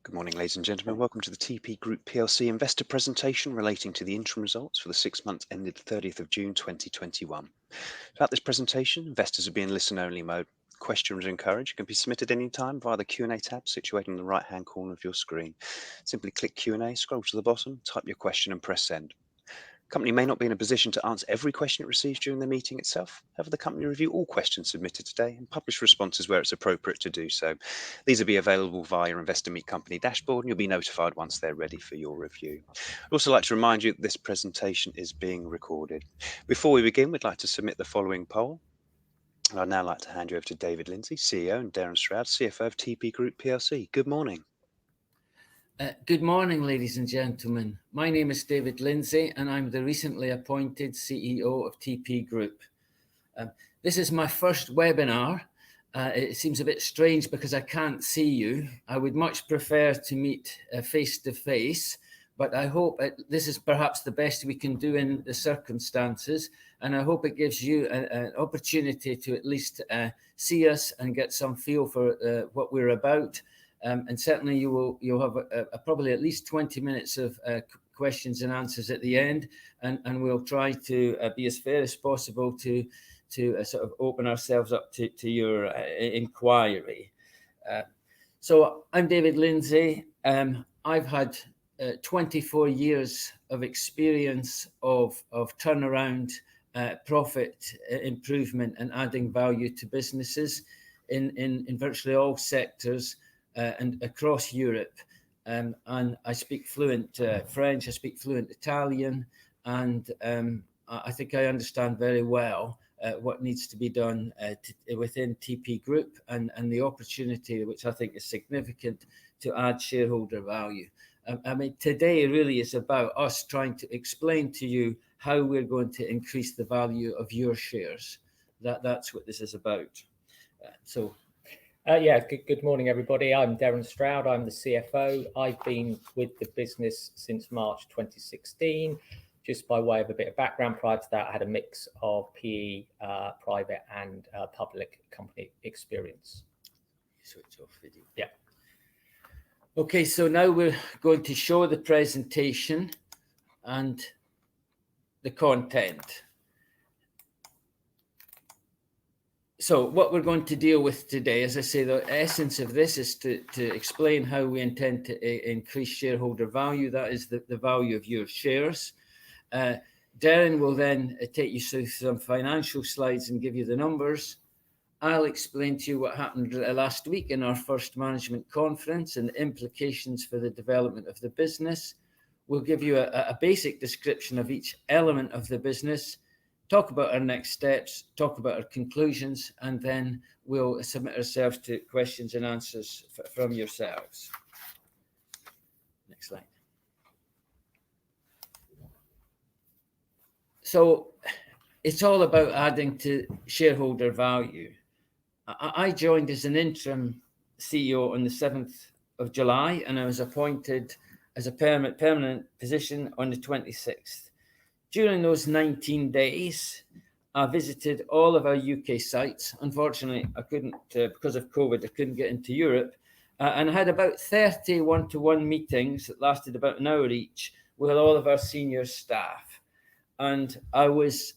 Good morning, ladies and gentlemen. Welcome to the TP Group PLC investor presentation relating to the interim results for the 6 months ended 30th of June 2021. Throughout this presentation, investors will be in listen-only mode. Questions are encouraged and can be submitted anytime via the Q&A tab situated in the right-hand corner of your screen. Simply click Q&A, scroll to the bottom, type your question and press send. The company may not be in a position to answer every question it receives during the meeting itself. However, the company review all questions submitted today and publish responses where it's appropriate to do so. These will be available via your Investor Meet Company dashboard, and you'll be notified once they're ready for your review. I'd also like to remind you that this presentation is being recorded. Before we begin, we'd like to submit the following poll. And I'd now like to hand you over to David Lindsay, CEO, and Darren Stroud, CFO of TP Group PLC. Good morning. Good morning, ladies and gentlemen. My name is David Lindsay, and I'm the recently appointed CEO of TP Group. This is my first webinar. It seems a bit strange because I can't see you. I would much prefer to meet face to face, but I hope this is perhaps the best we can do in the circumstances, and I hope it gives you an opportunity to at least see us and get some feel for what we're about. And certainly you'll have probably at least 20 minutes of questions and answers at the end, and we'll try to be as fair as possible to sort of open ourselves up to your inquiry. So I'm David Lindsay. I've had 24 years of experience of turnaround, profit improvement, and adding value to businesses in virtually all sectors. And across Europe, and I speak fluent French, I speak fluent Italian, and I think I understand very well what needs to be done within TP Group and the opportunity, which I think is significant, to add shareholder value. I mean, today really is about us trying to explain to you how we're going to increase the value of your shares. That's what this is about. Good morning, everybody. I'm Darren Stroud. I'm the CFO. I've been with the business since March 2016. Just by way of a bit of background, prior to that, I had a mix of PE, private and public company experience. Switch off video. Yeah. Okay, so now we're going to show the presentation and the content. So what we're going to deal with today, as I say, the essence of this is to explain how we intend to increase shareholder value. That is the value of your shares. Darren will then take you through some financial slides and give you the numbers. I'll explain to you what happened last week in our first management conference and the implications for the development of the business. We'll give you a basic description of each element of the business, talk about our next steps, talk about our conclusions, and then we'll submit ourselves to questions and answers from yourselves. Next slide. So it's all about adding to shareholder value. I joined as an interim CEO on the 7th of July, and I was appointed as a permanent position on the 26th. During those 19 days, I visited all of our UK sites. Unfortunately, I couldn't, because of COVID, I couldn't get into Europe. And I had about 30 one-to-one meetings that lasted about an hour each with all of our senior staff. And I was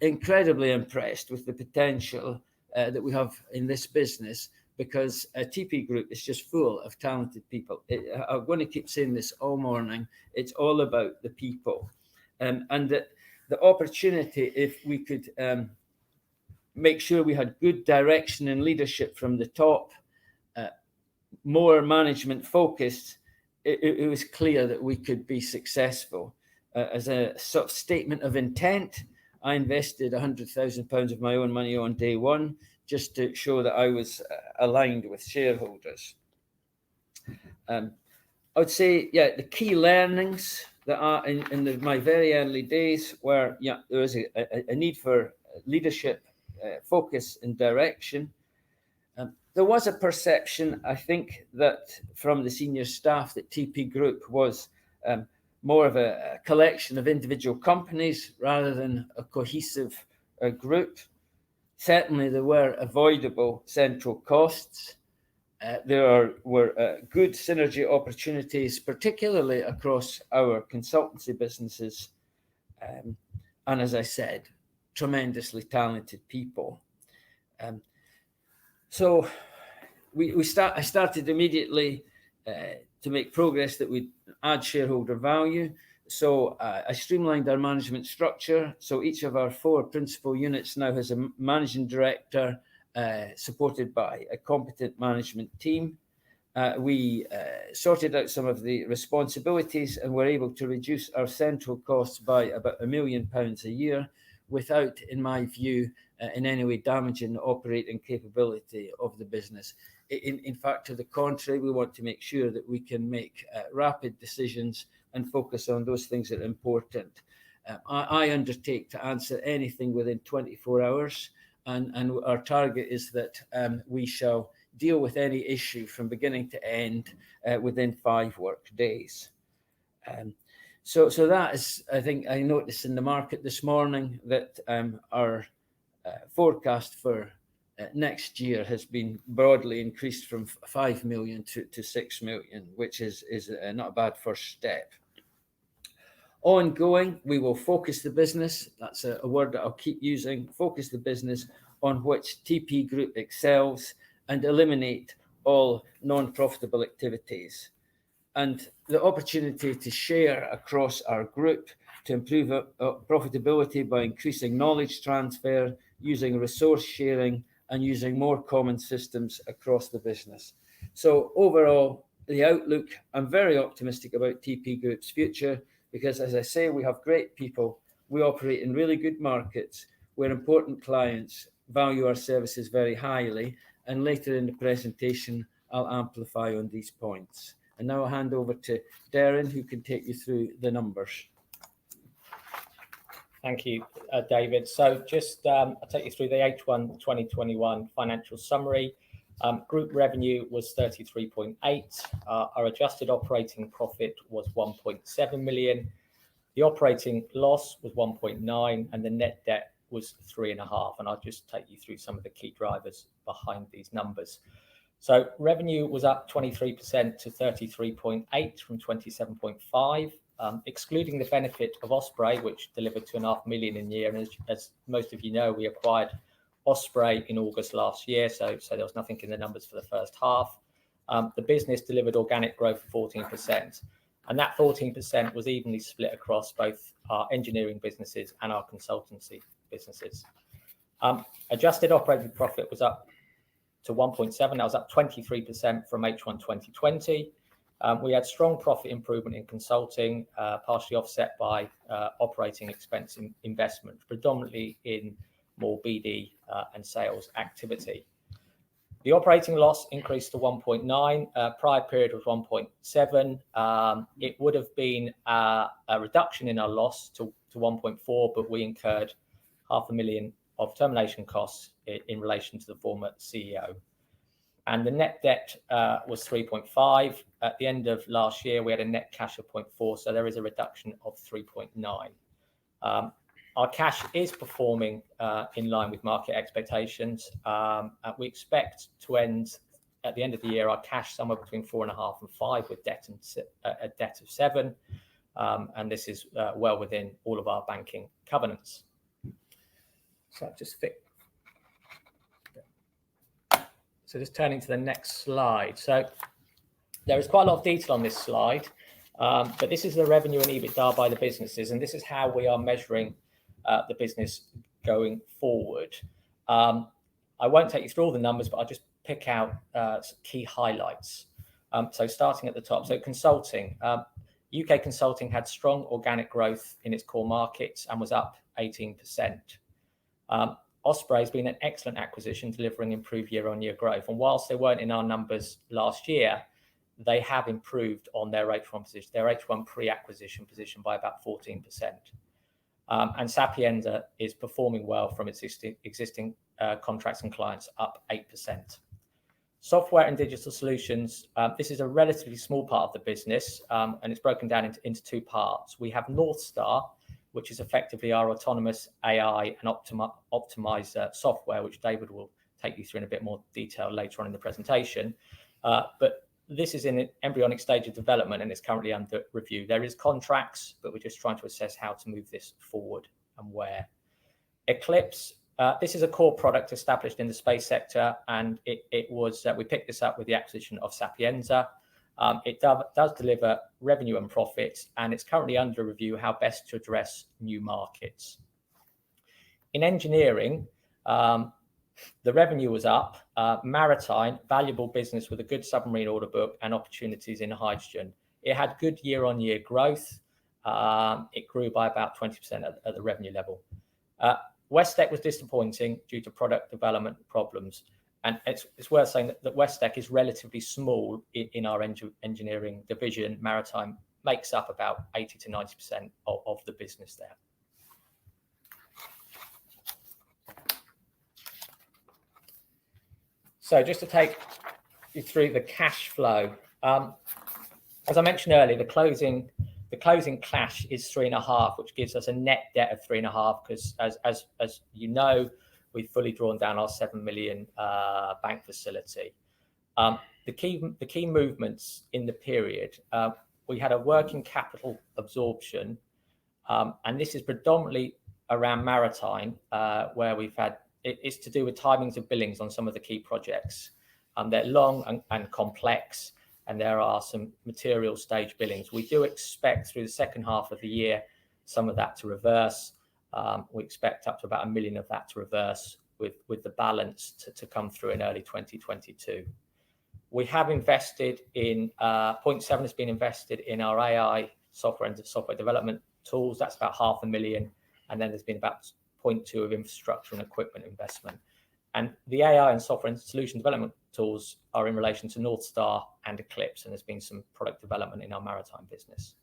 incredibly impressed with the potential that we have in this business, because TP Group is just full of talented people. I'm going to keep saying this all morning. It's all about the people. And the opportunity, if we could make sure we had good direction and leadership from the top, more management focused, it was clear that we could be successful. As a sort of statement of intent, I invested £100,000 of my own money on day one, just to show that I was aligned with shareholders. I would say, the key learnings that are in my very early days were, there was a need for leadership, focus and direction. There was a perception, I think, that from the senior staff that TP Group was more of a collection of individual companies rather than a cohesive group. Certainly there were avoidable central costs. There were good synergy opportunities, particularly across our consultancy businesses. And as I said, tremendously talented people. So I started immediately to make progress that would add shareholder value. So I streamlined our management structure. So each of our 4 principal units now has a managing director supported by a competent management team. We sorted out some of the responsibilities and were able to reduce our central costs by about £1 million a year without, in my view, in any way damaging the operating capability of the business. In fact, to the contrary, we want to make sure that we can make rapid decisions and focus on those things that are important. I undertake to answer anything within 24 hours, and our target is that we shall deal with any issue from beginning to end within 5 work days. So that is, I think, I noticed in the market this morning that our forecast for next year has been broadly increased from 5 million to 6 million, which is not a bad first step. Ongoing, we will focus the business. That's a word that I'll keep using. Focus the business on which TP Group excels and eliminate all non-profitable activities. And the opportunity to share across our group to improve profitability by increasing knowledge transfer, using resource sharing, and using more common systems across the business. So overall, the outlook, I'm very optimistic about TP Group's future because, as I say, we have great people. We operate in really good markets where important clients value our services very highly. And later in the presentation, I'll amplify on these points. And now I'll hand over to Darren, who can take you through the numbers. Thank you, David. So just I'll take you through the H1 2021 financial summary. Group revenue was 33.8. Our adjusted operating profit was 1.7 million. The operating loss was 1.9, and the net debt was 3.5. And I'll just take you through some of the key drivers behind these numbers. So revenue was up 23% to 33.8 from 27.5. Excluding the benefit of Osprey, which delivered 2.5 million in year. And as most of you know, we acquired Osprey in August last year, so there was nothing in the numbers for the first half. The business delivered organic growth of 14%, and that 14% was evenly split across both our engineering businesses and our consultancy businesses. Adjusted operating profit was up to 1.7. That was up 23% from H1 2020. We had strong profit improvement in consulting, partially offset by operating expense investment, predominantly in more BD and sales activity. The operating loss increased to 1.9. Prior period was 1.7. It would have been a reduction in our loss to 1.4, but we incurred £500,000 of termination costs in relation to the former CEO. And the net debt was 3.5. At the end of last year, we had a net cash of 0.4, so there is a reduction of 3.9. Our cash is performing in line with market expectations. We expect to end at the end of the year our cash somewhere between 4.5 and 5, with a debt of 7, and this is well within all of our banking covenants. So just turning to the next slide. So there is quite a lot of detail on this slide, but this is the revenue and EBITDA by the businesses, and this is how we are measuring the business going forward. I won't take you through all the numbers, but I'll just pick out key highlights. So starting at the top, so consulting. UK consulting had strong organic growth in its core markets and was up 18%. Osprey has been an excellent acquisition, delivering improved year-on-year growth. And whilst they weren't in our numbers last year, they have improved on their H1 position, their H1 pre-acquisition position by about 14%. And Sapienza is performing well from its existing contracts and clients, up 8%. Software and digital solutions, this is a relatively small part of the business, and it's broken down into 2 parts. We have North Star, which is effectively our autonomous AI and optimizer software, which David will take you through in a bit more detail later on in the presentation. But this is in an embryonic stage of development and is currently under review. There is contracts, but we're just trying to assess how to move this forward and where. Eclipse, this is a core product established in the space sector, and we picked this up with the acquisition of Sapienza. It does deliver revenue and profits, and it's currently under review how best to address new markets. In engineering, the revenue was up. Maritime, valuable business with a good submarine order book and opportunities in hydrogen. It had good year-on-year growth. It grew by about 20% at the revenue level. Westec was disappointing due to product development problems. And it's worth saying that Westec is relatively small in our engineering division. Maritime makes up about 80 to 90% of the business there. So just to take you through the cash flow, as I mentioned earlier, the closing cash is 3.5, which gives us a net debt of 3.5. Because as you know, we've fully drawn down our 7 million bank facility. The key movements in the period, we had a working capital absorption, and this is predominantly around maritime, where we've had. It's to do with timings of billings on some of the key projects. They're long and complex, and there are some material stage billings. We do expect through the second half of the year some of that to reverse. We expect up to about 1 million of that to reverse, with the balance to come through in early 2022. We have invested in 0.7 has been invested in our AI software and software development tools. That's about 500,000, and then there's been about 0.2 of infrastructure and equipment investment. And the AI and software and solution development tools are in relation to North Star and Eclipse, and there's been some product development in our maritime business.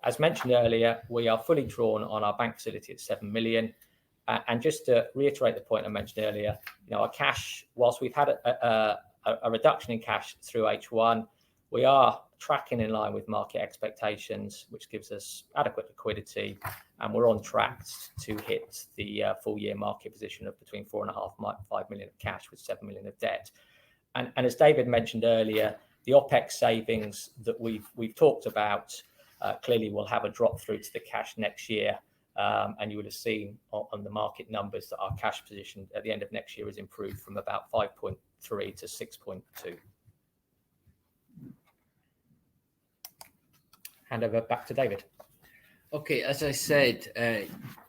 As mentioned earlier, we are fully drawn on our bank facility at 7 million. And just to reiterate the point I mentioned earlier, our cash, whilst we've had a reduction in cash through H1, we are tracking in line with market expectations, which gives us adequate liquidity, and we're on track to hit the full year market position of between 4.5 and 5 million of cash with 7 million of debt. And as David mentioned earlier, the OPEX savings that we've talked about clearly will have a drop through to the cash next year. And you would have seen on the market numbers that our cash position at the end of next year is improved from about 5.3 to 6.2. Hand over back to David. Okay, as I said,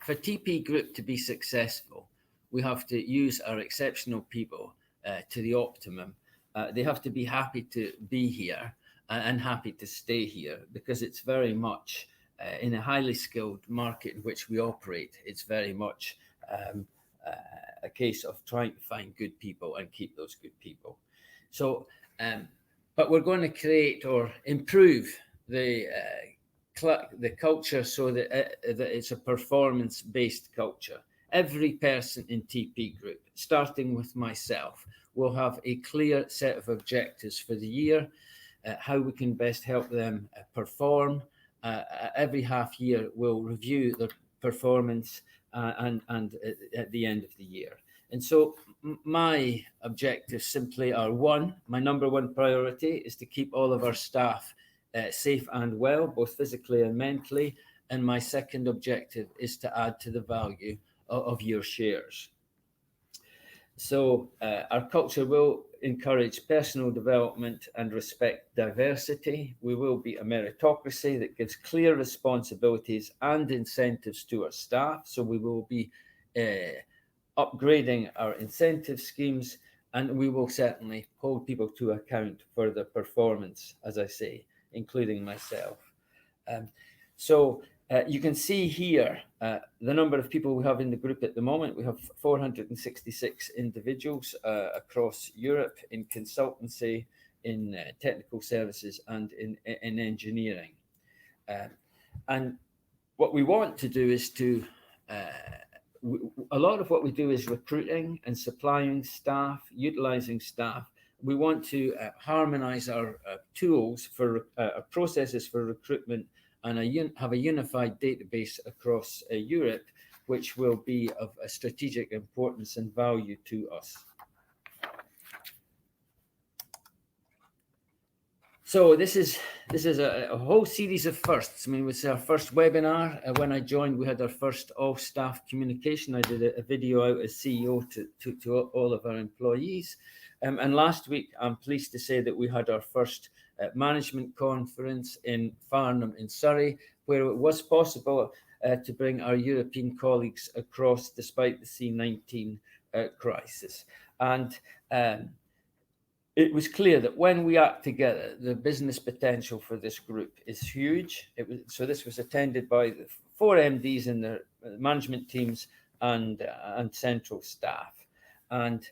for TP Group to be successful, we have to use our exceptional people to the optimum. They have to be happy to be here and happy to stay here, because it's very much in a highly skilled market in which we operate. It's very much a case of trying to find good people and keep those good people. So, but we're going to create or improve the culture so that it's a performance-based culture. Every person in TP Group, starting with myself, will have a clear set of objectives for the year, how we can best help them perform. Every half year, we'll review the performance and at the end of the year. And so my objectives simply are: one, my number one priority is to keep all of our staff safe and well, both physically and mentally. And my second objective is to add to the value of your shares. So our culture will encourage personal development and respect diversity. We will be a meritocracy that gives clear responsibilities and incentives to our staff. So we will be upgrading our incentive schemes, and we will certainly hold people to account for their performance, as I say, including myself. So you can see here the number of people we have in the group at the moment. We have 466 individuals across Europe in consultancy, in technical services, and in engineering. And what we want to do is to, a lot of what we do is recruiting and supplying staff, utilizing staff. We want to harmonize our tools for processes for recruitment, and have a unified database across Europe, which will be of a strategic importance and value to us. So this is a whole series of firsts. I mean, it was our first webinar. When I joined, we had our first all-staff communication. I did a video out as CEO to all of our employees. And last week, I'm pleased to say that we had our first management conference in Farnham in Surrey, where it was possible to bring our European colleagues across despite the C-19 crisis. And it was clear that when we act together, the business potential for this group is huge. So this was attended by the 4 MDs and their management teams and central staff. And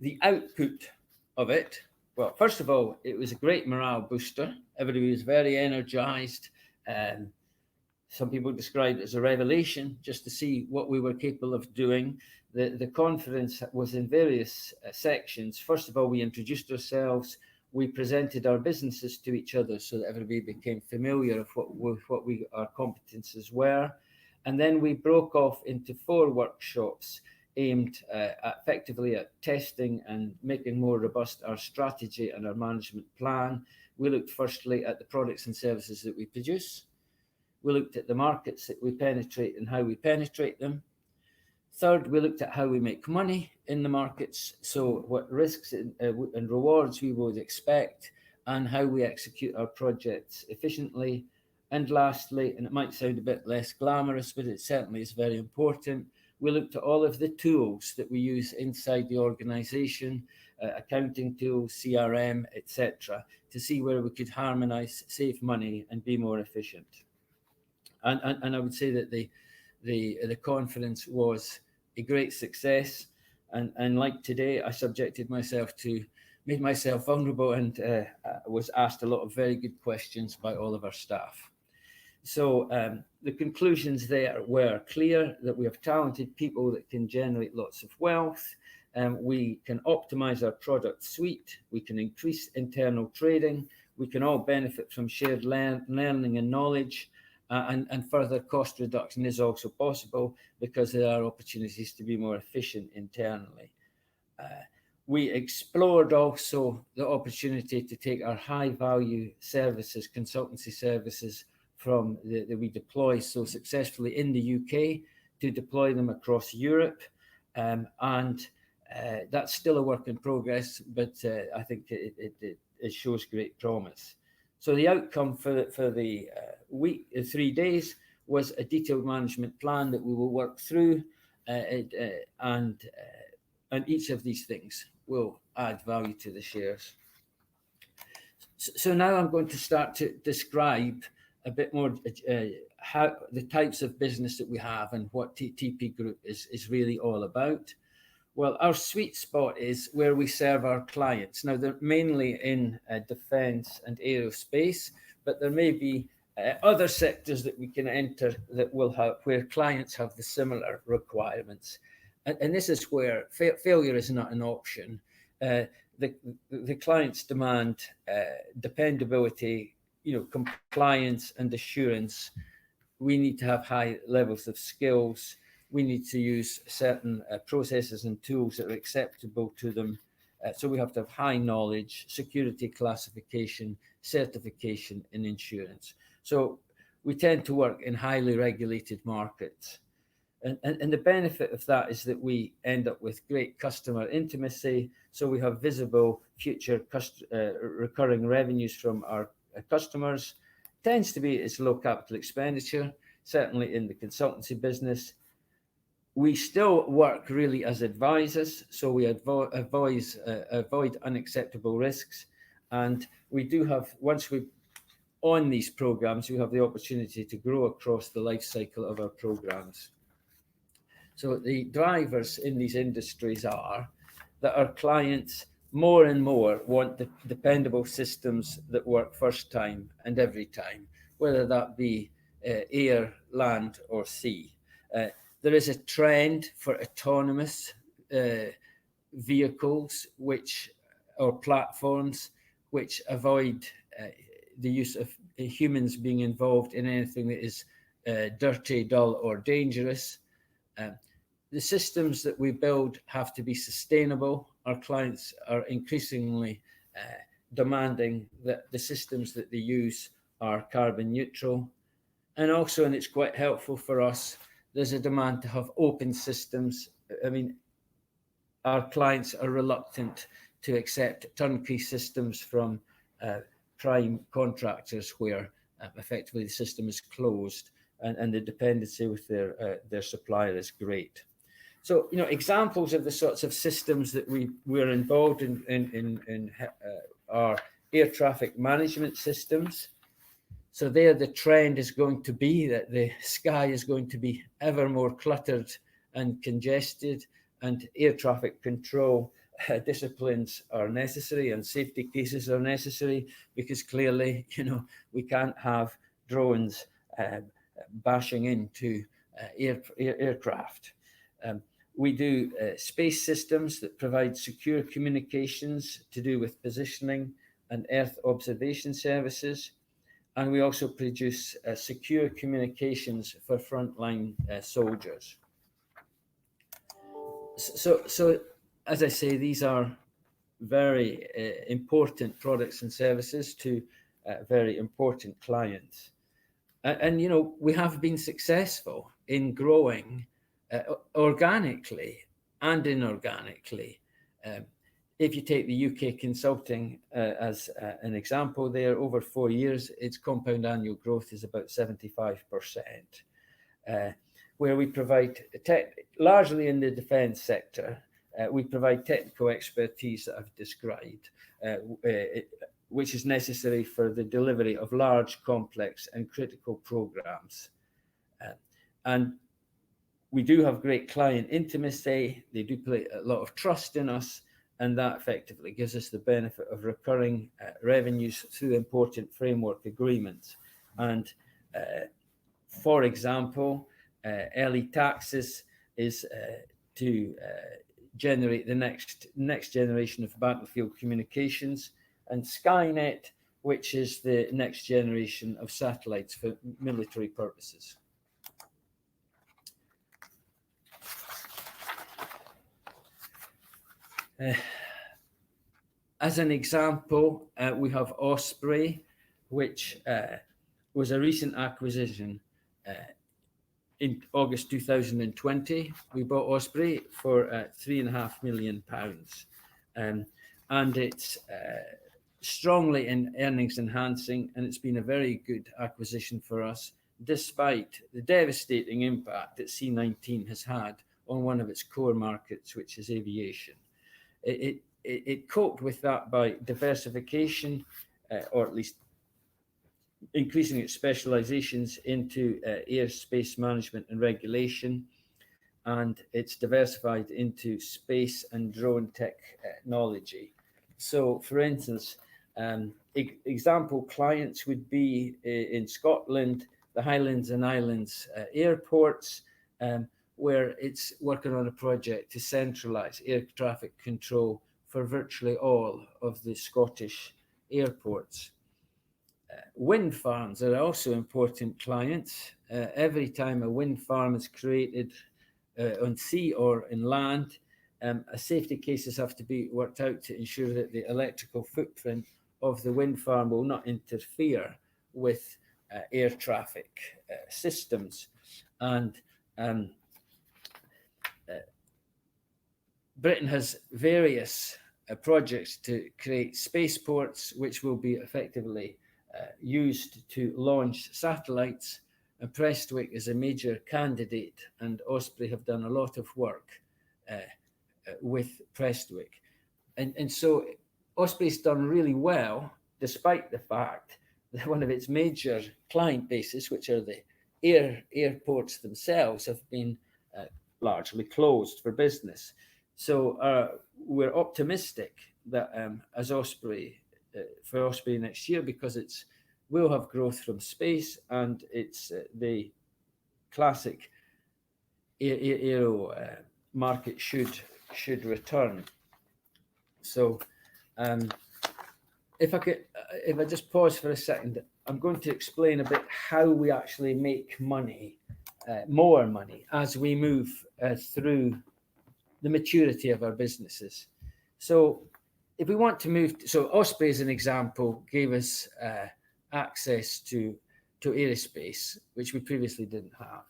the output of it, well, first of all, it was a great morale booster. Everybody was very energized. Some people described it as a revelation just to see what we were capable of doing. The conference was in various sections. First of all, we introduced ourselves. We presented our businesses to each other so that everybody became familiar with what our competences were. And then we broke off into 4 workshops aimed effectively at testing and making more robust our strategy and our management plan. We looked firstly at the products and services that we produce. We looked at the markets that we penetrate and how we penetrate them. Third, we looked at how we make money in the markets, so what risks and rewards we would expect, and how we execute our projects efficiently. And lastly, and it might sound a bit less glamorous, but it certainly is very important, we looked at all of the tools that we use inside the organization, accounting tools, CRM, etc., to see where we could harmonize, save money, and be more efficient. And I would say that the conference was a great success. And like today, I made myself vulnerable and was asked a lot of very good questions by all of our staff. So the conclusions there were clear, that we have talented people that can generate lots of wealth. We can optimize our product suite. We can increase internal trading. We can all benefit from shared learning and knowledge. And further cost reduction is also possible because there are opportunities to be more efficient internally. We explored also the opportunity to take our high value services, consultancy services that we deploy so successfully in the UK, to deploy them across Europe. And that's still a work in progress, but I think it shows great promise. So the outcome for the week, 3 days, was a detailed management plan that we will work through, and each of these things will add value to the shares. So now I'm going to start to describe a bit more how the types of business that we have and what TP Group is really all about. Well, our sweet spot is where we serve our clients. Now, they're mainly in defence and aerospace, but there may be other sectors that we can enter that will have, where clients have the similar requirements. And this is where failure is not an option. The clients demand dependability, compliance and assurance. We need to have high levels of skills. We need to use certain processes and tools that are acceptable to them. So we have to have high knowledge, security classification, certification, and insurance. So we tend to work in highly regulated markets. And the benefit of that is that we end up with great customer intimacy. So we have visible future recurring revenues from our customers. Tends to be it's low capital expenditure, certainly in the consultancy business. We still work really as advisors, so we avoid unacceptable risks. And we do have, once we're on these programs, we have the opportunity to grow across the life cycle of our programs. So the drivers in these industries are that our clients more and more want the dependable systems that work first time and every time, whether that be air, land, or sea. There is a trend for autonomous vehicles or platforms which avoid the use of humans being involved in anything that is dirty, dull, or dangerous. The systems that we build have to be sustainable. Our clients are increasingly demanding that the systems that they use are carbon neutral. And also, and it's quite helpful for us, there's a demand to have open systems. I mean, our clients are reluctant to accept turnkey systems from prime contractors where effectively the system is closed and the dependency with their supplier is great. So, examples of the sorts of systems that we're involved in are air traffic management systems. So there the trend is going to be that the sky is going to be ever more cluttered and congested, and air traffic control disciplines are necessary and safety cases are necessary, because clearly, we can't have drones bashing into aircraft. We do space systems that provide secure communications to do with positioning and Earth observation services. And we also produce secure communications for frontline soldiers. So, as I say, these are very important products and services to very important clients. And we have been successful in growing organically and inorganically. If you take the UK consulting as an example there, over 4 years, its compound annual growth is about 75%, where we provide, largely in the defence sector, we provide technical expertise that I've described, which is necessary for the delivery of large, complex and critical programs. And we do have great client intimacy. They do put a lot of trust in us, and that effectively gives us the benefit of recurring revenues through important framework agreements. And for example, early taxes is to generate the next generation of battlefield communications, and Skynet, which is the next generation of satellites for military purposes. As an example, we have Osprey, which was a recent acquisition. In August 2020, we bought Osprey for £3.5 million. And it's strongly in earnings enhancing, and it's been a very good acquisition for us, despite the devastating impact that C-19 has had on one of its core markets, which is aviation. It coped with that by diversification, or at least increasing its specializations into airspace management and regulation, and it's diversified into space and drone technology. So, for instance, example clients would be in Scotland, the Highlands and Islands airports, where it's working on a project to centralise air traffic control for virtually all of the Scottish airports. Wind farms are also important clients. Every time a wind farm is created on sea or in land, a safety cases have to be worked out to ensure that the electrical footprint of the wind farm will not interfere with air traffic systems. And Britain has various projects to create spaceports, which will be effectively used to launch satellites. And Prestwick is a major candidate, and Osprey have done a lot of work with Prestwick. And so Osprey's done really well, despite the fact that one of its major client bases, which are the airports themselves, have been largely closed for business. So we're optimistic that as Osprey, for Osprey next year, because will have growth from space, and it's the classic aero market should return. So if I just pause for a second, I'm going to explain a bit how we actually make money, more money, as we move through the maturity of our businesses. So if we want to move, so Osprey as an example gave us access to aerospace, which we previously didn't have.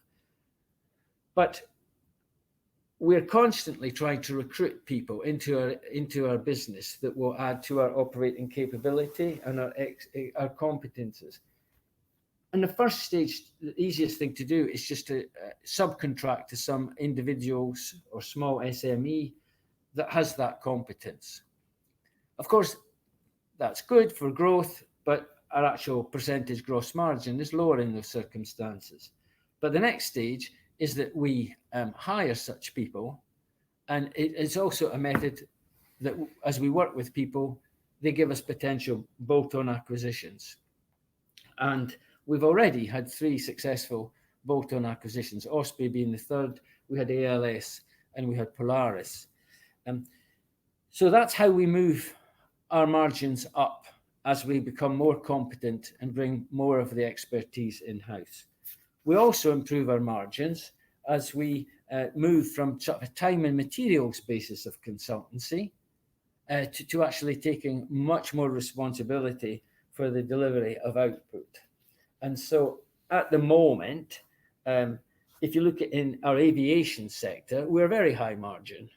But we're constantly trying to recruit people into our business that will add to our operating capability and our competences. And the first stage, the easiest thing to do is just to subcontract to some individuals or small SME that has that competence. Of course, that's good for growth, but our actual percentage gross margin is lower in those circumstances. But the next stage is that we hire such people, and it's also a method that as we work with people, they give us potential bolt-on acquisitions. And we've already had 3 successful bolt-on acquisitions, Osprey being the third. We had ALS and we had Polaris. So that's how we move our margins up as we become more competent and bring more of the expertise in-house. We also improve our margins as we move from sort of a time and materials basis of consultancy to actually taking much more responsibility for the delivery of output. And so at the moment, if you look at in our aviation sector, we're very high margin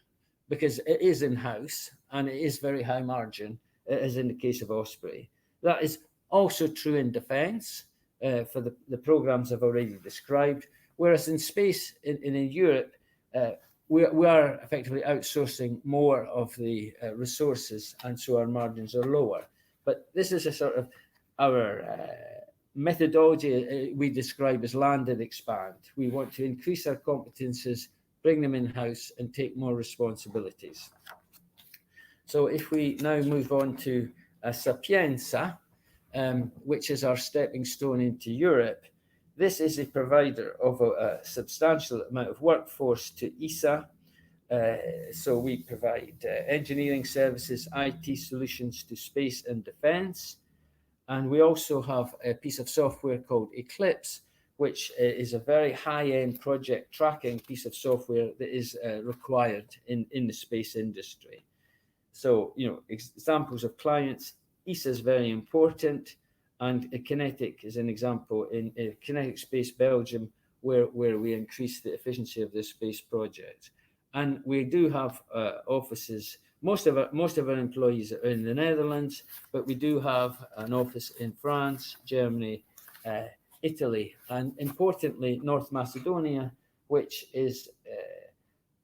because it is in-house and it is very high margin, as in the case of Osprey. That is also true in defence for the programs I've already described, whereas in space in Europe, we are effectively outsourcing more of the resources, and so our margins are lower. But this is a sort of our methodology we describe as land and expand. We want to increase our competences, bring them in-house, and take more responsibilities. So if we now move on to Sapienza, which is our stepping stone into Europe, this is a provider of a substantial amount of workforce to ESA. So we provide engineering services, IT solutions to space and defence. And we also have a piece of software called Eclipse, which is a very high-end project tracking piece of software that is required in the space industry. So, examples of clients, ESA is very important, and Kinetic is an example in Kinetic Space Belgium, where we increase the efficiency of this space project. And we do have offices. Most of our employees are in the Netherlands, but we do have an office in France, Germany, Italy, and importantly, North Macedonia, which is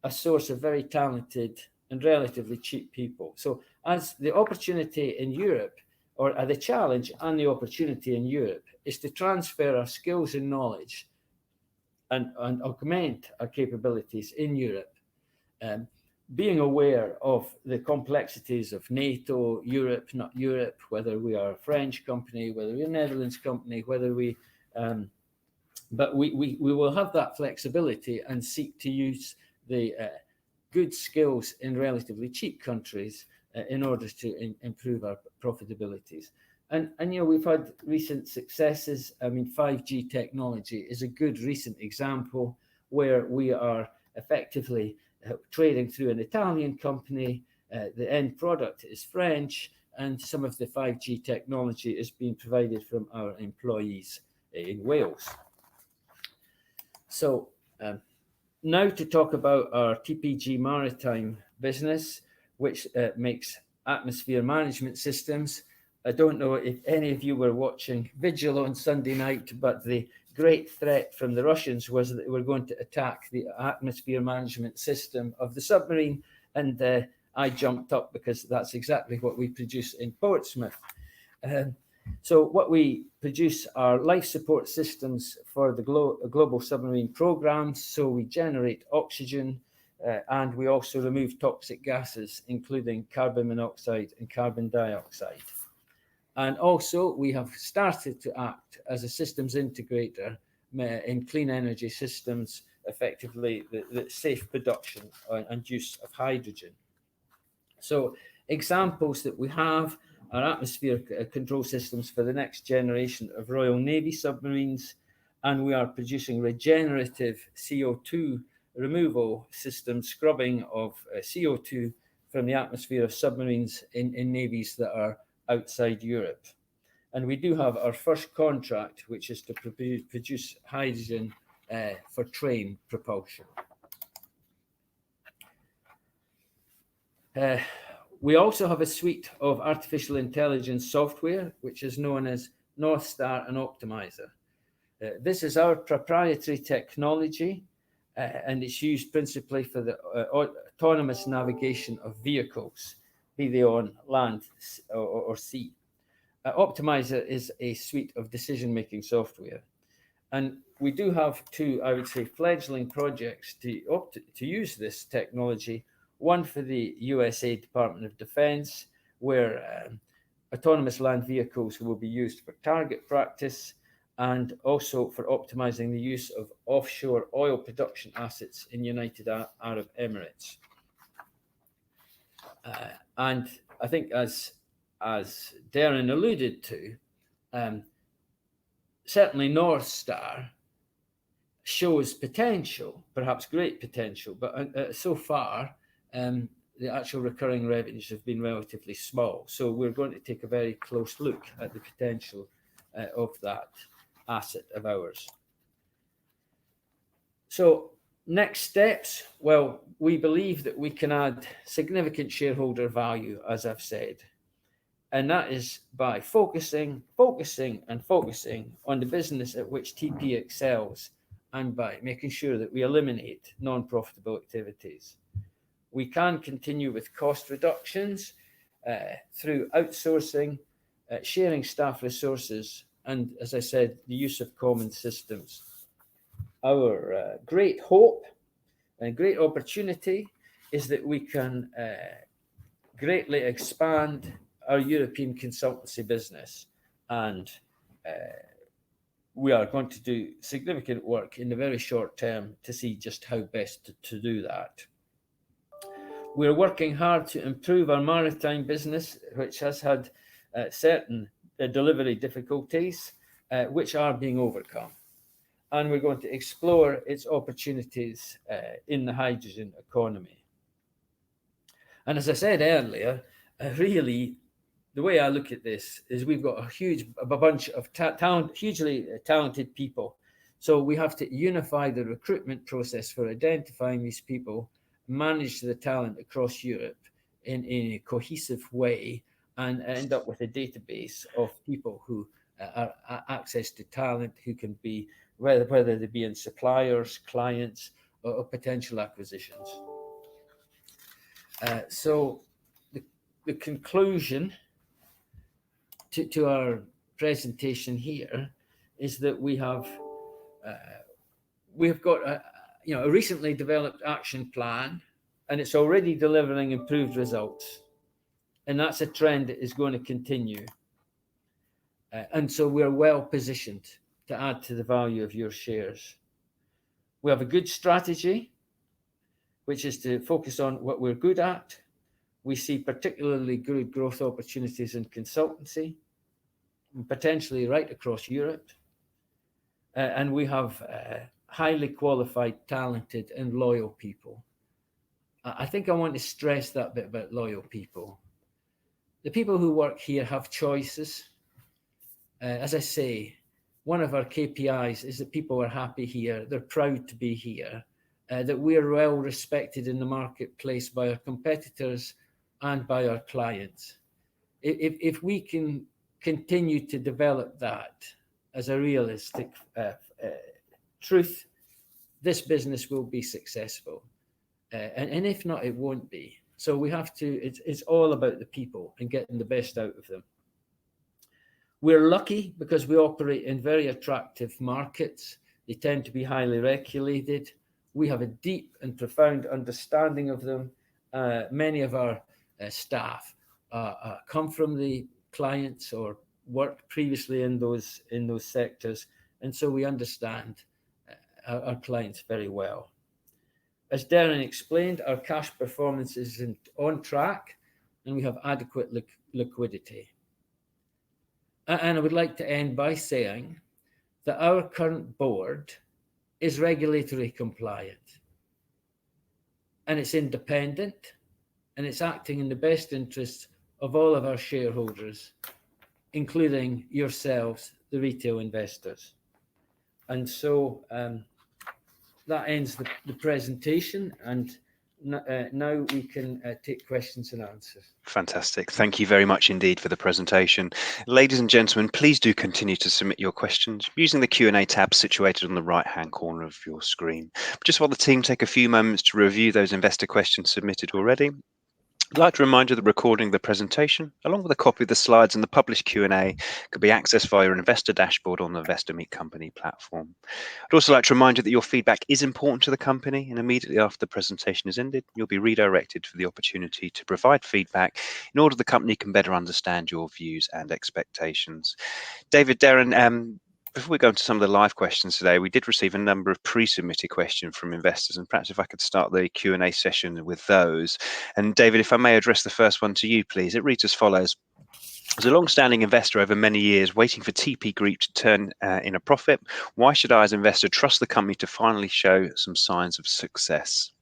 a source of very talented and relatively cheap people. So as the opportunity in Europe, or the challenge and the opportunity in Europe, is to transfer our skills and knowledge and augment our capabilities in Europe. Being aware of the complexities of NATO, Europe, not Europe, whether we are a French company, whether we're a Netherlands company, whether we, but we will have that flexibility and seek to use the good skills in relatively cheap countries in order to improve our profitabilities. And we've had recent successes. I mean, 5G technology is a good recent example where we are effectively trading through an Italian company. The end product is French, and some of the 5G technology is being provided from our employees in Wales. So now to talk about our TPG Maritime business, which makes atmosphere management systems. I don't know if any of you were watching Vigil on Sunday night, but the great threat from the Russians was that they were going to attack the atmosphere management system of the submarine. And I jumped up because that's exactly what we produce in Portsmouth. So what we produce are life support systems for the global submarine programs. So we generate oxygen and we also remove toxic gases, including carbon monoxide and carbon dioxide. And also we have started to act as a systems integrator in clean energy systems, effectively the safe production and use of hydrogen. So examples that we have are atmosphere control systems for the next generation of Royal Navy submarines, and we are producing regenerative CO2 removal systems, scrubbing of CO2 from the atmosphere of submarines in navies that are outside Europe. And we do have our first contract, which is to produce hydrogen for train propulsion. We also have a suite of artificial intelligence software, which is known as North Star and Optimizer. This is our proprietary technology, and it's used principally for the autonomous navigation of vehicles, be they on land or sea. Optimizer is a suite of decision-making software. And we do have two, I would say, fledgling projects to use this technology. One for the USA Department of Defense, where autonomous land vehicles will be used for target practice, and also for optimizing the use of offshore oil production assets in United Arab Emirates. And I think, as Darren alluded to, certainly North Star shows potential, perhaps great potential, but so far the actual recurring revenues have been relatively small. So we're going to take a very close look at the potential of that asset of ours. So next steps, well, we believe that we can add significant shareholder value, as I've said. And that is by focusing on the business at which TP excels, and by making sure that we eliminate non-profitable activities. We can continue with cost reductions through outsourcing, sharing staff resources, and, as I said, the use of common systems. Our great hope and great opportunity is that we can greatly expand our European consultancy business, and we are going to do significant work in the very short term to see just how best to do that. We're working hard to improve our maritime business, which has had certain delivery difficulties, which are being overcome. And we're going to explore its opportunities in the hydrogen economy. And as I said earlier, really, the way I look at this is we've got a bunch of hugely talented people. So we have to unify the recruitment process for identifying these people, manage the talent across Europe in a cohesive way, and end up with a database of people who are access to talent, who can be, whether they be in suppliers, clients, or potential acquisitions. So the conclusion to our presentation here is that we have got a recently developed action plan, and it's already delivering improved results, and that's a trend that is going to continue. And so we're well positioned to add to the value of your shares. We have a good strategy, which is to focus on what we're good at. We see particularly good growth opportunities in consultancy, potentially right across Europe. And we have highly qualified, talented, and loyal people. I think I want to stress that bit about loyal people. The people who work here have choices. As I say, one of our KPIs is that people are happy here. They're proud to be here, that we're well respected in the marketplace by our competitors and by our clients. If we can continue to develop that as a realistic truth, this business will be successful. And if not, it won't be. So we have to, it's all about the people and getting the best out of them. We're lucky because we operate in very attractive markets. They tend to be highly regulated. We have a deep and profound understanding of them. Many of our staff come from the clients or worked previously in those sectors, and so we understand our clients very well. As Darren explained, our cash performance is on track, and we have adequate liquidity. And I would like to end by saying that our current board is regulatory compliant, and it's independent, and it's acting in the best interests of all of our shareholders, including yourselves, the retail investors. And so that ends the presentation, and now we can take questions and answers. Fantastic. Thank you very much indeed for the presentation. Ladies and gentlemen, please do continue to submit your questions using the Q&A tab situated on the right-hand corner of your screen. Just while the team take a few moments to review those investor questions submitted already, I'd like to remind you that recording of the presentation, along with a copy of the slides and the published Q&A, could be accessed via your investor dashboard on the Investor Meet Company platform. I'd also like to remind you that your feedback is important to the company, and immediately after the presentation is ended, you'll be redirected for the opportunity to provide feedback in order the company can better understand your views and expectations. David, Darren, before we go into some of the live questions today, we did receive a number of pre-submitted questions from investors, and perhaps if I could start the Q&A session with those. And David, if I may address the first one to you, please. It reads as follows. As a long-standing investor over many years waiting for TP Group to turn in a profit, why should I as an investor trust the company to finally show some signs of success?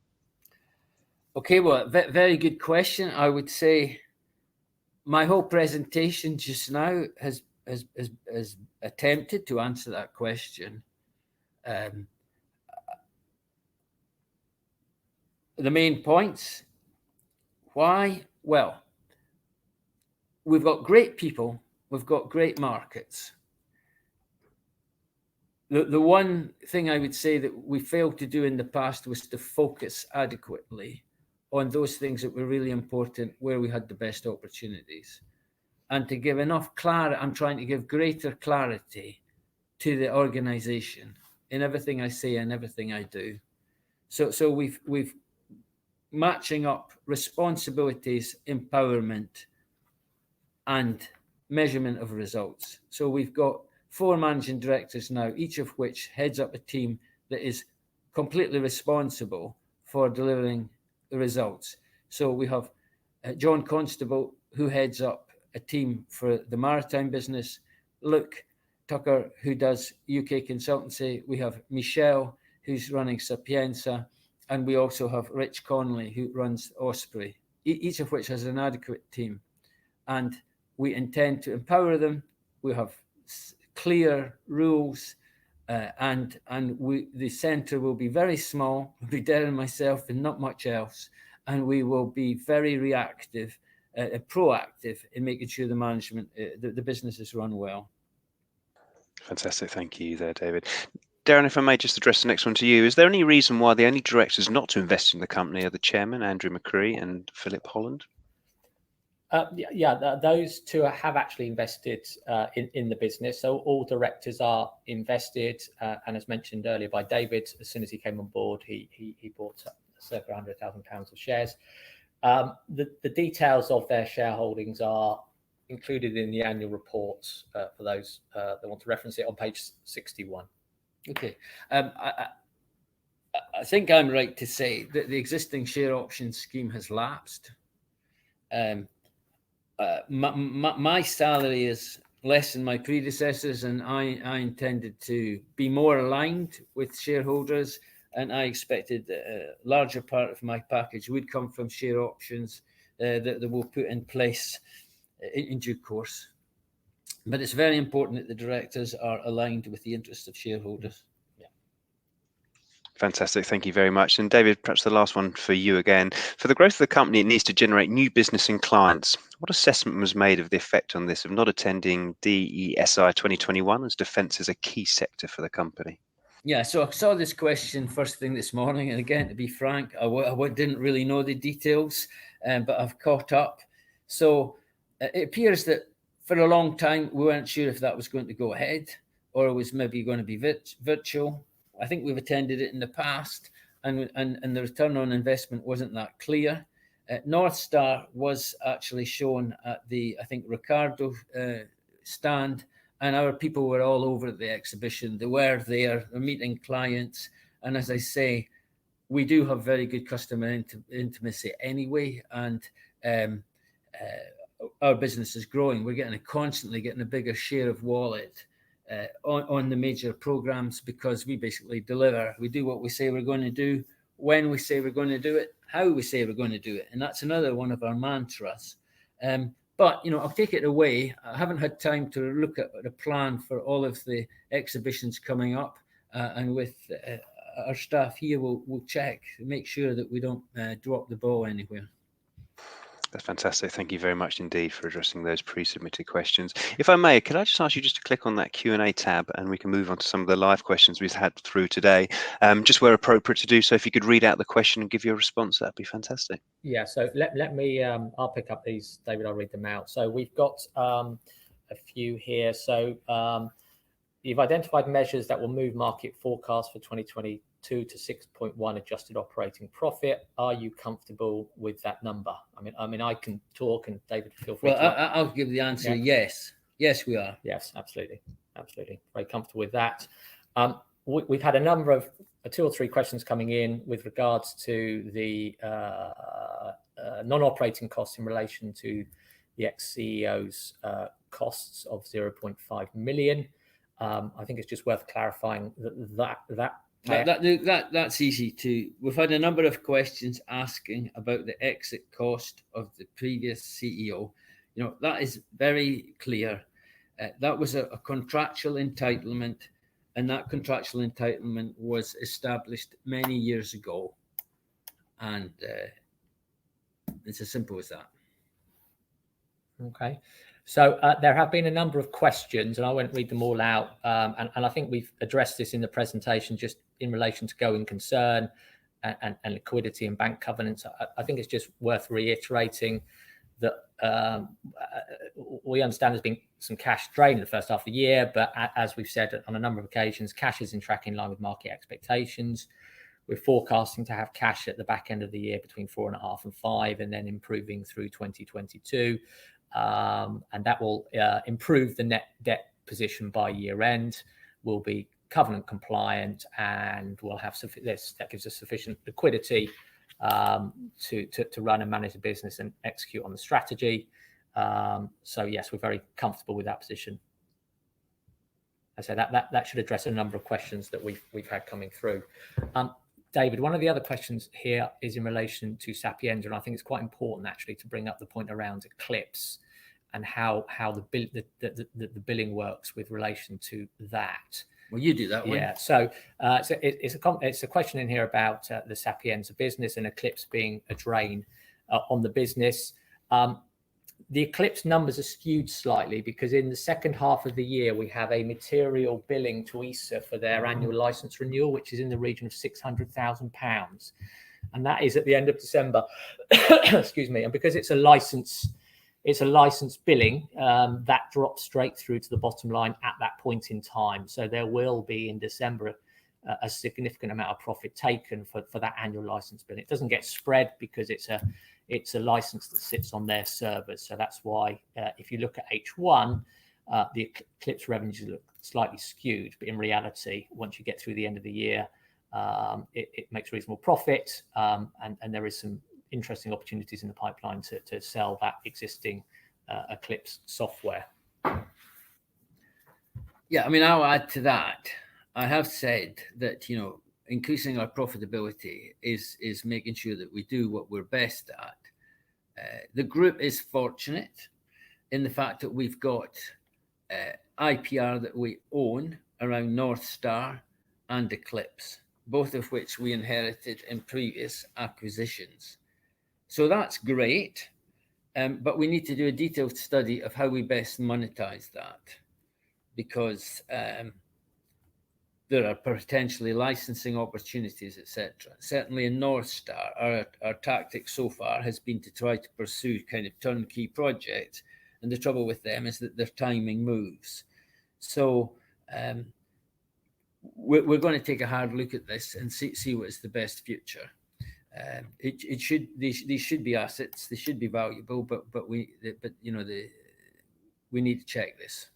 Okay, well, very good question. I would say my whole presentation just now has attempted to answer that question. The main points. Why? Well, we've got great people. We've got great markets. The one thing I would say that we failed to do in the past was to focus adequately on those things that were really important, where we had the best opportunities. And to give enough clarity, I'm trying to give greater clarity to the organization in everything I say and everything I do. So we've matching up responsibilities, empowerment, and measurement of results. So we've got 4 managing directors now, each of which heads up a team that is completely responsible for delivering the results. So we have John Constable, who heads up a team for the maritime business, Luke Tucker, who does UK consultancy. We have Michelle, who's running Sapienza, and we also have Rich Conley, who runs Osprey, each of which has an adequate team. And we intend to empower them. We have clear rules, and the centre will be very small. It'll be Darren and myself and not much else. And we will be very reactive, proactive in making sure the management, the business is run well. Fantastic. Thank you there, David. Darren, if I may just address the next one to you. Is there any reason why the only directors not to invest in the company are the chairman, Andrew McCree, and Philip Holland? Those two have actually invested in the business. So all directors are invested, and as mentioned earlier by David, as soon as he came on board, he bought circa £100,000 of shares. The details of their shareholdings are included in the annual reports for those that want to reference it on page 61. Okay. I think I'm right to say that the existing share option scheme has lapsed. My salary is less than my predecessors, and I intended to be more aligned with shareholders, and I expected a larger part of my package would come from share options that we'll put in place in due course. But it's very important that the directors are aligned with the interests of shareholders. Fantastic. Thank you very much. And David, perhaps the last one for you again. For the growth of the company, it needs to generate new business and clients. What assessment was made of the effect on this of not attending DESI 2021 as defence is a key sector for the company? Yeah, so I saw this question first thing this morning. And again, to be frank, I didn't really know the details, but I've caught up. So it appears that for a long time, we weren't sure if that was going to go ahead or it was maybe going to be virtual. I think we've attended it in the past, and the return on investment wasn't that clear. North Star was actually shown at the, I think, Ricardo stand, and our people were all over the exhibition. They were there, they're meeting clients, and as I say, we do have very good customer intimacy anyway, and our business is growing. We're constantly getting a bigger share of wallet on the major programs, because we basically deliver. We do what we say we're going to do when we say we're going to do it, how we say we're going to do it, and that's another one of our mantras. But I'll take it away. I haven't had time to look at the plan for all of the exhibitions coming up, and with our staff here, we'll check, make sure that we don't drop the ball anywhere. That's fantastic. Thank you very much indeed for addressing those pre-submitted questions. If I may, could I just ask you just to click on that Q&A tab, and we can move on to some of the live questions we've had through today. Just where appropriate to do so, if you could read out the question and give your response, that'd be fantastic. Yeah, so let me, I'll pick up these, David, I'll read them out. So we've got a few here. So you've identified measures that will move market forecast for 2022 to 6.1 adjusted operating profit. Are you comfortable with that number? I mean, I can talk, and David, feel free. Well, I'll give the answer. Yeah. Yes, we are. Yes, absolutely, very comfortable with that. We've had a number of 2 or 3 questions coming in with regards to the non-operating costs in relation to the ex-CEO's costs of 0.5 million. I think it's just worth clarifying That's easy too. We've had a number of questions asking about the exit cost of the previous CEO. That is very clear. That was a contractual entitlement, and that contractual entitlement was established many years ago, and it's as simple as that. Okay. So there have been a number of questions, and I won't read them all out. And I think we've addressed this in the presentation, just in relation to going concern and liquidity and bank covenants. I think it's just worth reiterating that we understand there's been some cash drain in the first half of the year, but as we've said on a number of occasions, cash is in track in line with market expectations. We're forecasting to have cash at the back end of the year between 4.5 and 5, and then improving through 2022. And that will improve the net debt position by year end. We'll be covenant compliant, and we'll have that gives us sufficient liquidity to run and manage the business and execute on the strategy. So yes, we're very comfortable with that position. I say that should address a number of questions that we've had coming through. David, one of the other questions here is in relation to Sapienza, and I think it's quite important actually to bring up the point around Eclipse and how the billing works with relation to that. Well, you do that one. Yeah. So it's a question in here about the Sapienza business and Eclipse being a drain on the business. The Eclipse numbers are skewed slightly because in the second half of the year, we have a material billing to ESA for their annual license renewal, which is in the region of £600,000. And that is at the end of December. Excuse me. And because it's a license billing, that drops straight through to the bottom line at that point in time. So there will be in December a significant amount of profit taken for that annual license billing. It doesn't get spread because it's a license that sits on their servers. So that's why if you look at H1, the Eclipse revenues look slightly skewed. But in reality, once you get through the end of the year, it makes reasonable profit. And there is some interesting opportunities in the pipeline to sell that existing Eclipse software. Yeah, I mean, I'll add to that. I have said that, increasing our profitability is making sure that we do what we're best at. The group is fortunate in the fact that we've got IPR that we own around North Star and Eclipse, both of which we inherited in previous acquisitions. So that's great, but we need to do a detailed study of how we best monetize that, because there are potentially licensing opportunities, etc. Certainly in North Star, our tactic so far has been to try to pursue kind of turnkey projects, and the trouble with them is that their timing moves. So we're going to take a hard look at this and see what is the best future. These should be assets, they should be valuable, but we need to check this.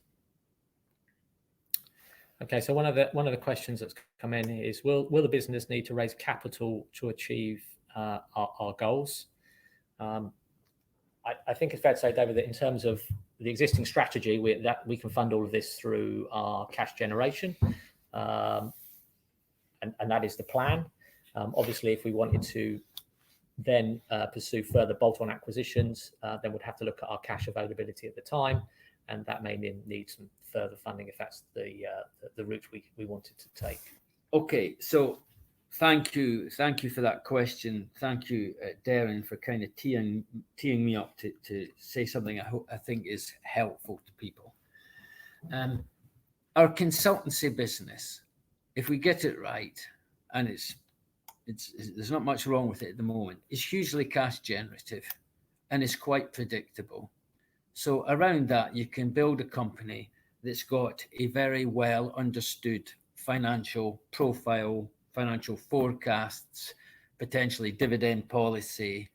Okay, so one of the questions that's come in is, will the business need to raise capital to achieve our goals? I think it's fair to say, David, that in terms of the existing strategy, we can fund all of this through our cash generation, and that is the plan. Obviously, if we wanted to then pursue further bolt-on acquisitions, then we'd have to look at our cash availability at the time, and that may need some further funding if that's the route we wanted to take. Okay, so thank you for that question. Thank you, Darren, for kind of teeing me up to say something I think is helpful to people. Our consultancy business, if we get it right, and there's not much wrong with it at the moment, is hugely cash generative and it's quite predictable. So around that, you can build a company that's got a very well understood financial profile, financial forecasts, potentially dividend policy.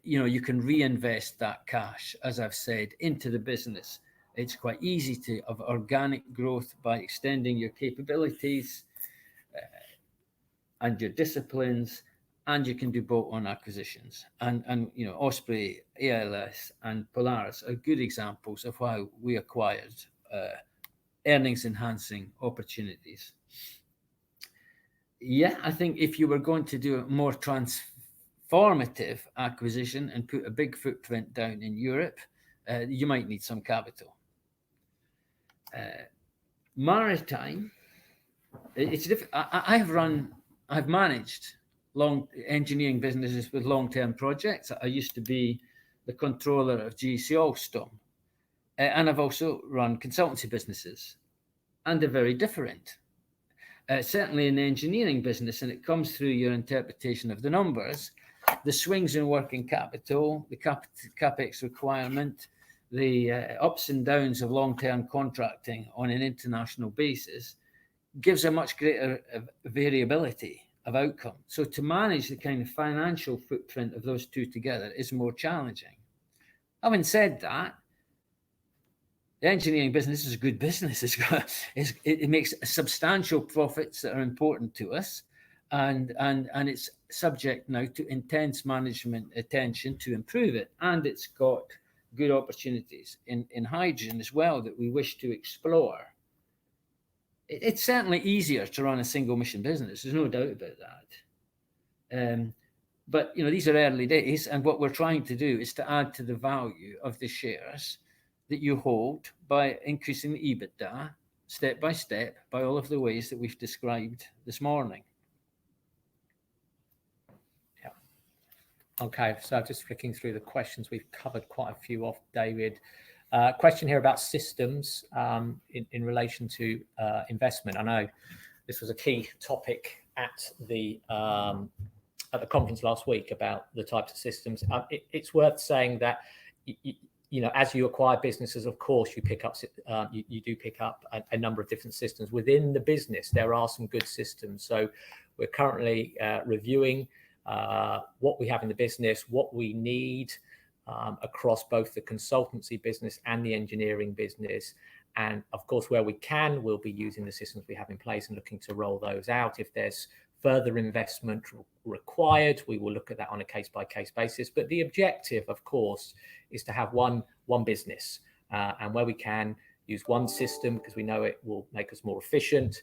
You can reinvest that cash, as I've said, into the business. It's quite easy to have organic growth by extending your capabilities and your disciplines, and you can do bolt-on acquisitions. And Osprey, ALS, and Polaris are good examples of how we acquired earnings-enhancing opportunities. Yeah, I think if you were going to do a more transformative acquisition and put a big footprint down in Europe, you might need some capital. Maritime, it's different. I've managed long engineering businesses with long-term projects. I used to be the controller of GC Alstom, and I've also run consultancy businesses, and they're very different. Certainly in the engineering business, and it comes through your interpretation of the numbers, the swings in working capital, the capex requirement, the ups and downs of long-term contracting on an international basis gives a much greater variability of outcome. So to manage the kind of financial footprint of those two together is more challenging. Having said that, the engineering business is a good business. It makes substantial profits that are important to us, and it's subject now to intense management attention to improve it. And it's got good opportunities in hydrogen as well that we wish to explore. It's certainly easier to run a single mission business. There's no doubt about that. But these are early days, and what we're trying to do is to add to the value of the shares that you hold by increasing the EBITDA step by step by all of the ways that we've described this morning. Yeah. Okay, so just flicking through the questions, we've covered quite a few off, David. Question here about systems in relation to investment. I know this was a key topic at the conference last week about the types of systems. It's worth saying that as you acquire businesses, of course, you pick up you do pick up a number of different systems within the business. There are some good systems. So we're currently reviewing what we have in the business, what we need across both the consultancy business and the engineering business. And of course, where we can, we'll be using the systems we have in place and looking to roll those out. If there's further investment required, we will look at that on a case-by-case basis. But the objective, of course, is to have one business, and where we can use one system because we know it will make us more efficient.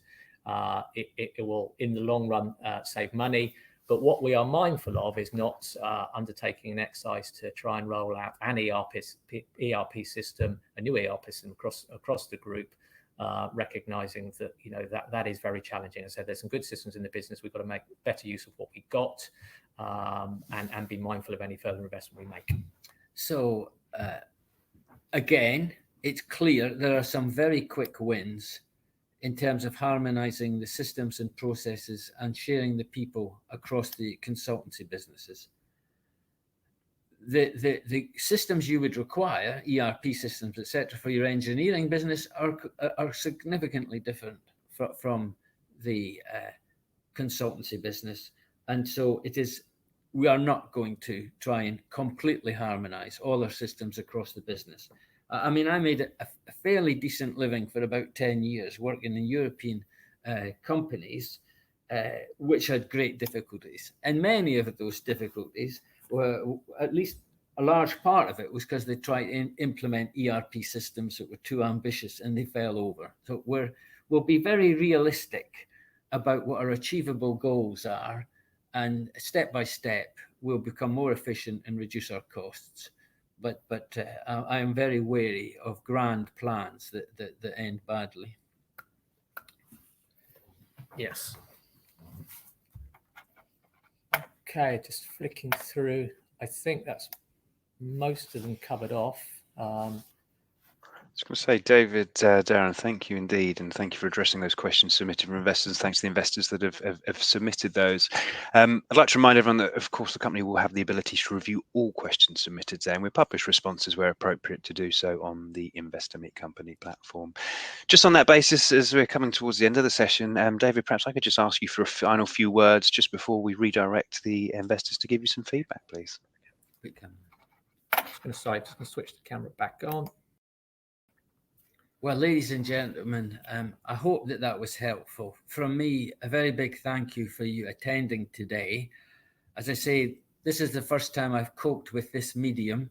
It will, in the long run, save money. But what we are mindful of is not undertaking an exercise to try and roll out an ERP system, a new ERP system across the group, recognizing that that is very challenging. As I said, there's some good systems in the business. We've got to make better use of what we got, and be mindful of any further investment we make. So again, it's clear there are some very quick wins in terms of harmonizing the systems and processes and sharing the people across the consultancy businesses. The systems you would require, ERP systems, etc., for your engineering business are significantly different from the consultancy business. And so we are not going to try and completely harmonize all our systems across the business. I mean, I made a fairly decent living for about 10 years working in European companies, which had great difficulties. And many of those difficulties were, at least a large part of it, was because they tried to implement ERP systems that were too ambitious and they fell over. So we'll be very realistic about what our achievable goals are, and step by step, we'll become more efficient and reduce our costs. But I am very wary of grand plans that end badly. Yes. Okay, just flicking through. I think that's most of them covered off. I was going to say, David, Darren, thank you indeed, and thank you for addressing those questions submitted from investors. Thanks to the investors that have submitted those. I'd like to remind everyone that, of course, the company will have the ability to review all questions submitted today, and we'll publish responses where appropriate to do so on the Investor Meet Company platform. Just on that basis, as we're coming towards the end of the session, David, perhaps I could just ask you for a final few words just before we redirect the investors to give you some feedback, please. Just going to switch the camera back on. Well, ladies and gentlemen, I hope that was helpful. From me, a very big thank you for you attending today. As I say, this is the first time I've coped with this medium.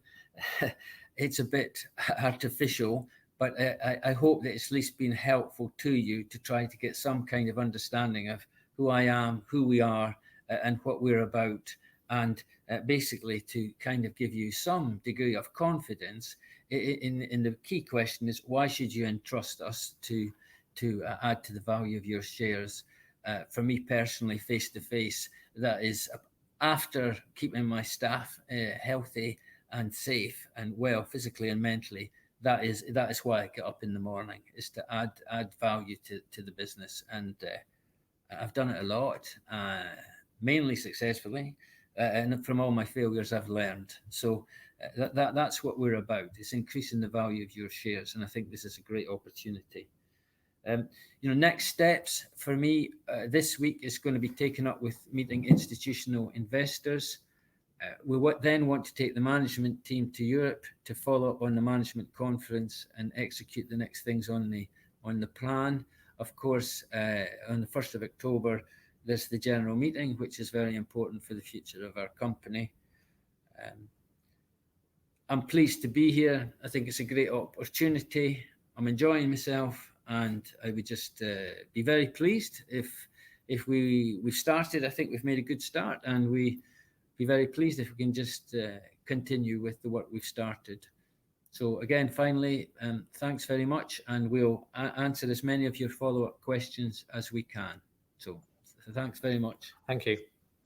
It's a bit artificial, but I hope that it's at least been helpful to you to try to get some kind of understanding of who I am, who we are, and what we're about, and basically to kind of give you some degree of confidence in the key question is, why should you entrust us to add to the value of your shares? For me personally, face to face, that is after keeping my staff healthy and safe and well physically and mentally. That is why I get up in the morning, is to add value to the business, and I've done it a lot, mainly successfully, and from all my failures I've learned. So that's what we're about. It's increasing the value of your shares, and I think this is a great opportunity. Next steps for me this week is going to be taken up with meeting institutional investors. We then want to take the management team to Europe to follow up on the management conference and execute the next things on the plan. Of course, on the 1st of October, there's the general meeting, which is very important for the future of our company. I'm pleased to be here. I think it's a great opportunity. I'm enjoying myself, and I would just be very pleased if we've started. I think we've made a good start, and we be very pleased if we can just continue with the work we've started. So again, finally, thanks very much, and we'll answer as many of your follow-up questions as we can. So thanks very much. Thank you.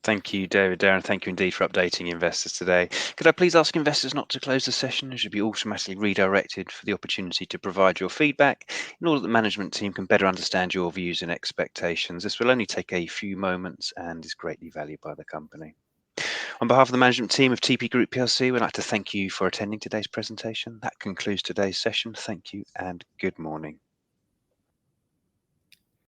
Thank you, David, Darren. Thank you indeed for updating investors today. Could I please ask investors not to close the session? It should be automatically redirected for the opportunity to provide your feedback in order that the management team can better understand your views and expectations. This will only take a few moments and is greatly valued by the company. On behalf of the management team of TP Group PLC, we'd like to thank you for attending today's presentation. That concludes today's session. Thank you and good morning.